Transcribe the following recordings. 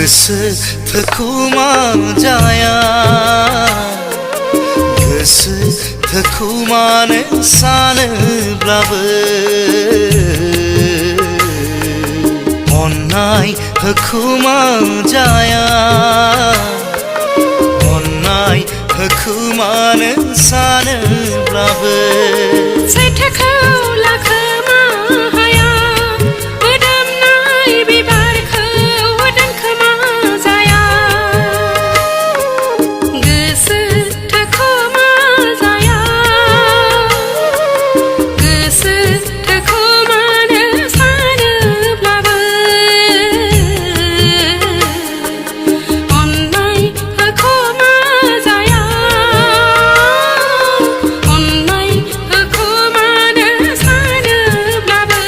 गोसो थखुमा जाया गोसो थखुमानो सानोब्लाबो अन्नाय होखुमा जाया अन्नाय होखुमानो सानोब्लाबो सैथोखौ लाखोमा हाया मोदोमनाय बिबारखौ दोनखोमा जाया गोसो थखुमा जाया गोसो थखुमानो सानोब्लाबो अन्नाय होखुमा जाया अन्नाय होखुमानो सानोब्लाबो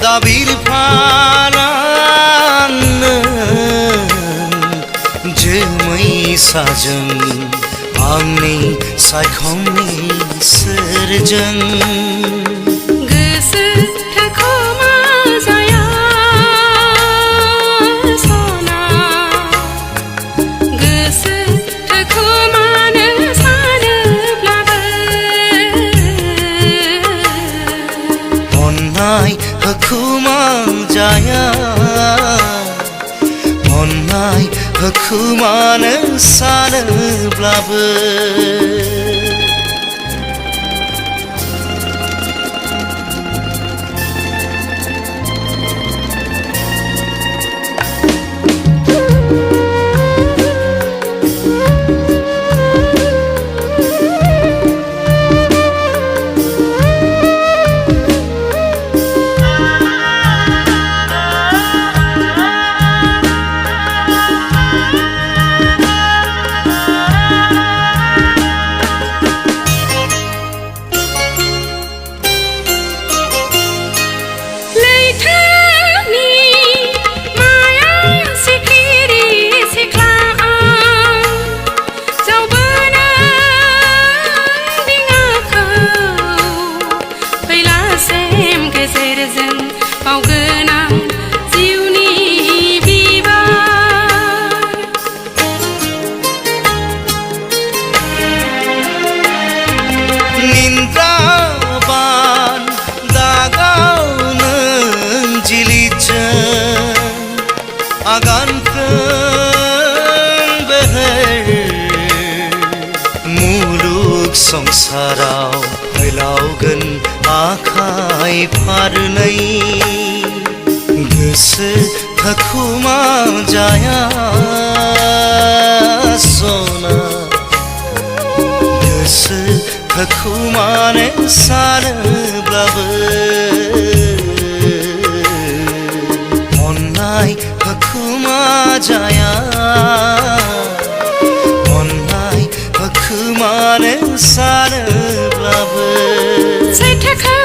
दाबिर फानानो जोमै साजों आंनि सायखंनि सोरजों गोसो थखुमा जाया सना गोसो थखुमानो सानोब्लाबो अन्नाय होखुमा जाया अन्नाय होखुमानो सानोब्लाबो निन्द्राबान दागाव नों जिलिजों आगानखों बेहेर मुलुग संसाराव फैलावगोन आखाय फारनै गोसो थखुमा जाया सना गोसो थखुमानो सानोब्लाबो अन्नाय होखुमा जाया अन्नाय होखुमानो सानोब्लाबो सैथोखौ